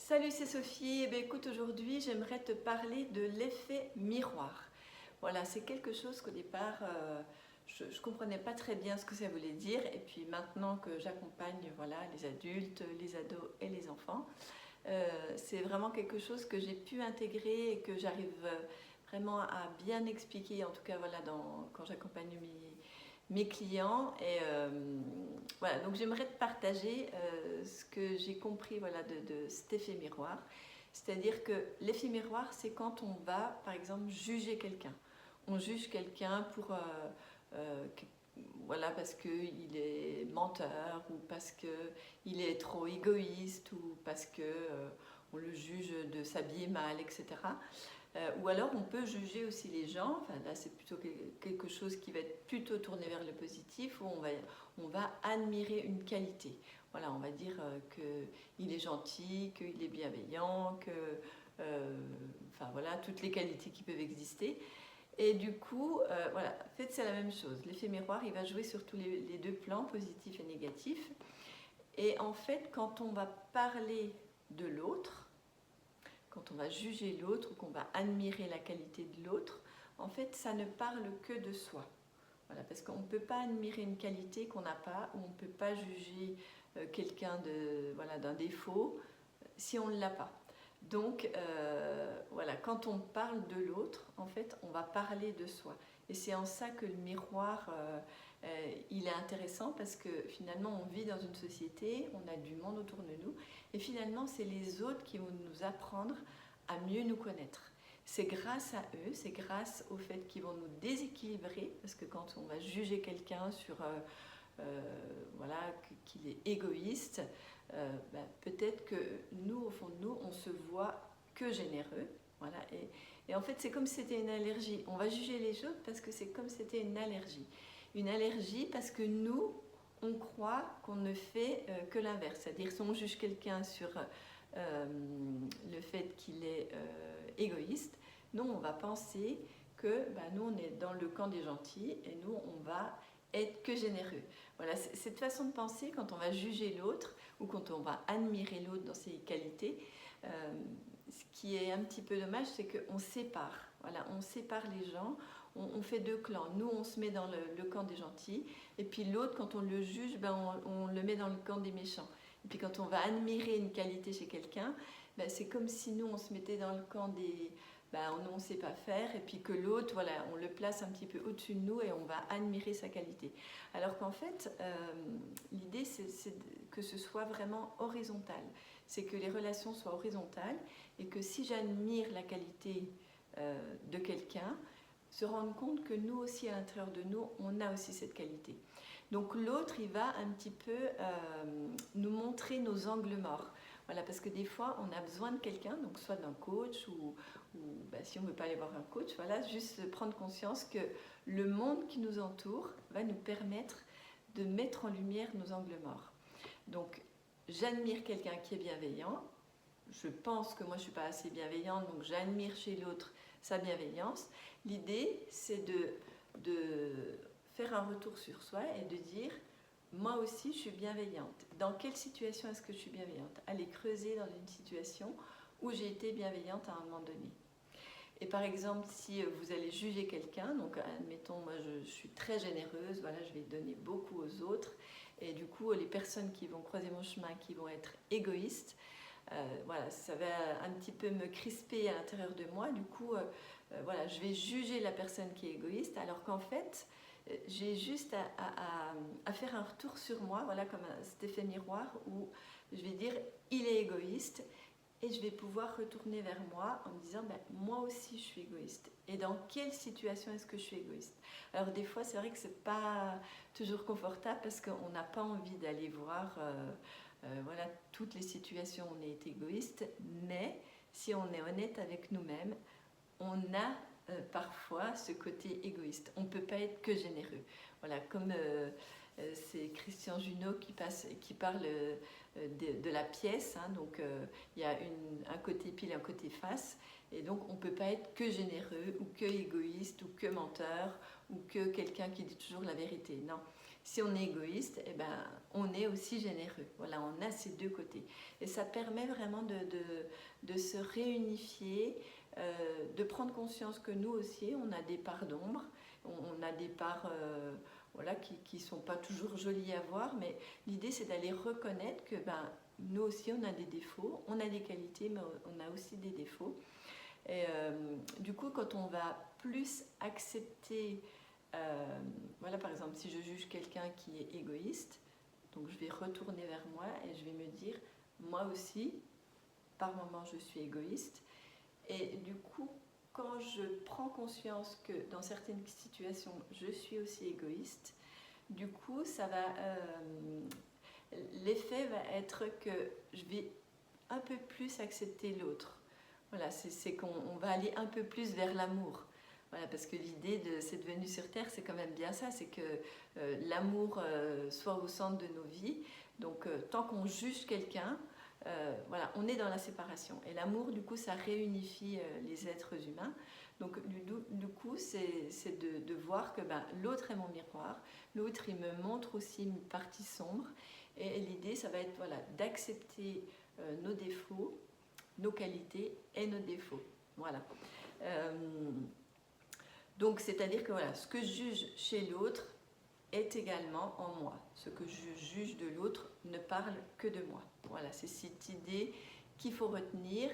Salut, c'est Sophie. Écoute, aujourd'hui, j'aimerais te parler de l'effet miroir. Voilà, c'est quelque chose qu'au départ, je ne comprenais pas très bien ce que ça voulait dire. Et puis maintenant que j'accompagne les adultes, les ados et les enfants, c'est vraiment quelque chose que j'ai pu intégrer et que j'arrive vraiment à bien expliquer, en tout cas quand j'accompagne mes clients. Voilà, donc j'aimerais te partager ce que j'ai compris de cet effet miroir. C'est-à-dire que l'effet miroir, c'est quand on va, par exemple, juger quelqu'un. On juge quelqu'un euh, parce qu'il est menteur ou parce qu'il est trop égoïste ou parce qu'on le juge de s'habiller mal, etc. Ou alors on peut juger aussi les gens, enfin là c'est plutôt quelque chose qui va être plutôt tourné vers le positif, où on va admirer une qualité. Voilà, on va dire qu'il est gentil, qu'il est bienveillant, enfin voilà, toutes les qualités qui peuvent exister. Et du coup, voilà, en fait c'est la même chose. L'effet miroir, il va jouer sur tous les deux plans, positif et négatif. Et en fait, quand on va parler de l'autre, quand on va juger l'autre ou qu'on va admirer la qualité de l'autre, en fait, ça ne parle que de soi. Voilà, parce qu'on ne peut pas admirer une qualité qu'on n'a pas, ou on ne peut pas juger quelqu'un d'un défaut si on ne l'a pas. Donc, voilà, quand on parle de l'autre, en fait, on va parler de soi. Et c'est en ça que le miroir, il est intéressant parce que finalement, on vit dans une société, on a du monde autour de nous, et finalement, c'est les autres qui vont nous apprendre à mieux nous connaître. C'est grâce à eux, c'est grâce au fait qu'ils vont nous déséquilibrer, parce que quand on va juger quelqu'un sur qu'il est égoïste, peut-être que nous, au fond de nous, on se voit que généreux. Voilà, et en fait, c'est comme si c'était une allergie. On va juger les autres parce que c'est comme si c'était une allergie. Une allergie parce que nous, on croit qu'on ne fait que l'inverse. C'est-à-dire, si on juge quelqu'un sur le fait qu'il est égoïste, nous, on va penser que nous, on est dans le camp des gentils et nous, on va être que généreux. Voilà, cette façon de penser, quand on va juger l'autre ou quand on va admirer l'autre dans ses qualités, ce qui est un petit peu dommage, c'est qu'on sépare. Voilà, on sépare les gens, on fait deux clans. Nous, on se met dans le camp des gentils, et puis l'autre, quand on le juge, on le met dans le camp des méchants. Et puis quand on va admirer une qualité chez quelqu'un, c'est comme si nous, on se mettait dans le camp des... nous, on ne sait pas faire, et puis que l'autre, voilà, on le place un petit peu au-dessus de nous et on va admirer sa qualité. Alors qu'en fait, l'idée, c'est que ce soit vraiment horizontal. C'est que les relations soient horizontales et que si j'admire la qualité de quelqu'un, se rendre compte que nous aussi, à l'intérieur de nous, on a aussi cette qualité. Donc l'autre, il va un petit peu nous montrer nos angles morts. Voilà, parce que des fois, on a besoin de quelqu'un, donc soit d'un coach ou si on ne veut pas aller voir un coach, voilà, juste prendre conscience que le monde qui nous entoure va nous permettre de mettre en lumière nos angles morts. Donc, j'admire quelqu'un qui est bienveillant. Je pense que moi, je ne suis pas assez bienveillante, donc j'admire chez l'autre sa bienveillance. L'idée, c'est de faire un retour sur soi et de dire moi aussi, je suis bienveillante. Dans quelle situation est-ce que je suis bienveillante? Aller creuser dans une situation où j'ai été bienveillante à un moment donné. Et par exemple, si vous allez juger quelqu'un, donc admettons, moi je suis très généreuse, voilà, je vais donner beaucoup aux autres, et du coup, les personnes qui vont croiser mon chemin, qui vont être égoïstes, voilà, ça va un petit peu me crisper à l'intérieur de moi. Du coup, voilà, je vais juger la personne qui est égoïste, alors qu'en fait, j'ai juste à faire un retour sur moi, voilà, comme cet effet miroir où je vais dire il est égoïste et je vais pouvoir retourner vers moi en me disant moi aussi je suis égoïste. Et dans quelle situation est-ce que je suis égoïste? Alors des fois c'est vrai que c'est pas toujours confortable parce qu'on n'a pas envie d'aller voir voilà, toutes les situations où on est égoïste, mais si on est honnête avec nous-mêmes, on a parfois ce côté égoïste. On ne peut pas être que généreux. Voilà, comme c'est Christian Junod qui parle de la pièce, hein, donc il y a un côté pile et un côté face, et donc on ne peut pas être que généreux ou que égoïste ou que menteur ou que quelqu'un qui dit toujours la vérité. Non, si on est égoïste, eh ben, on est aussi généreux. Voilà, on a ces deux côtés. Et ça permet vraiment de se réunifier, de prendre conscience que nous aussi, on a des parts d'ombre, on a des parts voilà, qui ne sont pas toujours jolies à voir, mais l'idée c'est d'aller reconnaître que ben, nous aussi on a des défauts, on a des qualités, mais on a aussi des défauts. Et du coup, quand on va plus accepter, voilà, par exemple, si je juge quelqu'un qui est égoïste, donc je vais retourner vers moi et je vais me dire, moi aussi, par moments, je suis égoïste. Et du coup, quand je prends conscience que dans certaines situations, je suis aussi égoïste, du coup, ça va, l'effet va être que je vais un peu plus accepter l'autre. Voilà, c'est qu'on va aller un peu plus vers l'amour. Voilà, parce que l'idée de cette venue sur Terre, c'est quand même bien ça, c'est que l'amour soit au centre de nos vies. Donc, tant qu'on juge quelqu'un, voilà, on est dans la séparation. Et l'amour, du coup, ça réunifie les êtres humains. Donc, du coup, c'est de voir que ben, l'autre est mon miroir, l'autre, il me montre aussi une partie sombre. Et l'idée, ça va être voilà, d'accepter nos défauts, nos qualités et nos défauts. Voilà. Donc, c'est-à-dire que voilà, ce que je juge chez l'autre est également en moi. Ce que je juge de l'autre ne parle que de moi. Voilà, c'est cette idée qu'il faut retenir.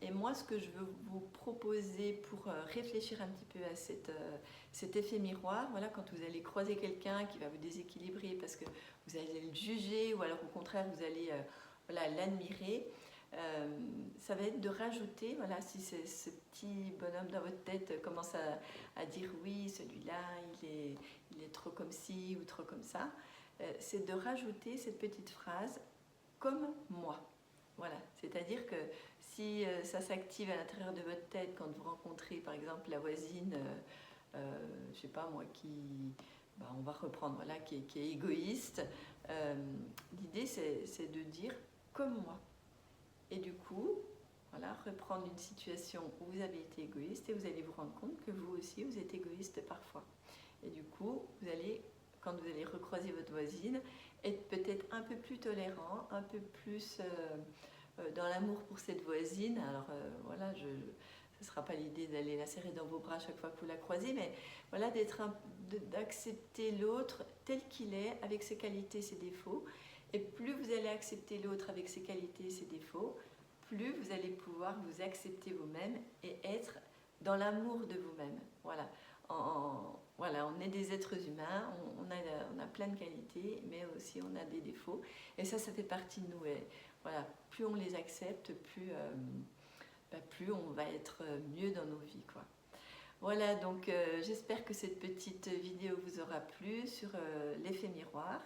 Et moi, ce que je veux vous proposer pour réfléchir un petit peu à cet effet miroir, voilà, quand vous allez croiser quelqu'un qui va vous déséquilibrer parce que vous allez le juger, ou alors au contraire, vous allez voilà, l'admirer, ça va être de rajouter, voilà, si ce petit bonhomme dans votre tête commence à dire oui, celui-là, il est trop comme ci ou trop comme ça, c'est de rajouter cette petite phrase « comme moi ». Voilà, c'est-à-dire que si ça s'active à l'intérieur de votre tête quand vous rencontrez par exemple la voisine, je sais pas moi, ben, on va reprendre, voilà, qui est égoïste, l'idée c'est de dire « comme moi ». Et du coup, voilà, reprendre une situation où vous avez été égoïste et vous allez vous rendre compte que vous aussi, vous êtes égoïste parfois. Et du coup, vous allez, quand vous allez recroiser votre voisine, être peut-être un peu plus tolérant, un peu plus dans l'amour pour cette voisine. Alors voilà, ce ne sera pas l'idée d'aller la serrer dans vos bras chaque fois que vous la croisez, mais voilà, d'accepter l'autre tel qu'il est, avec ses qualités, ses défauts. Et plus vous allez accepter l'autre avec ses qualités et ses défauts, plus vous allez pouvoir vous accepter vous-même et être dans l'amour de vous-même. Voilà. Voilà, on est des êtres humains, on a plein de qualités, mais aussi on a des défauts. Et ça fait partie de nous. Et voilà, plus on les accepte, plus on va être mieux dans nos vies, quoi. Voilà, donc j'espère que cette petite vidéo vous aura plu sur l'effet miroir.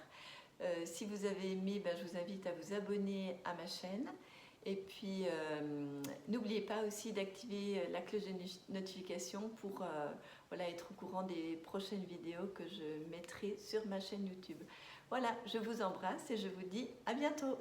Si vous avez aimé, ben, je vous invite à vous abonner à ma chaîne. Et puis, n'oubliez pas aussi d'activer la cloche de notification pour voilà, être au courant des prochaines vidéos que je mettrai sur ma chaîne YouTube. Voilà, je vous embrasse et je vous dis à bientôt.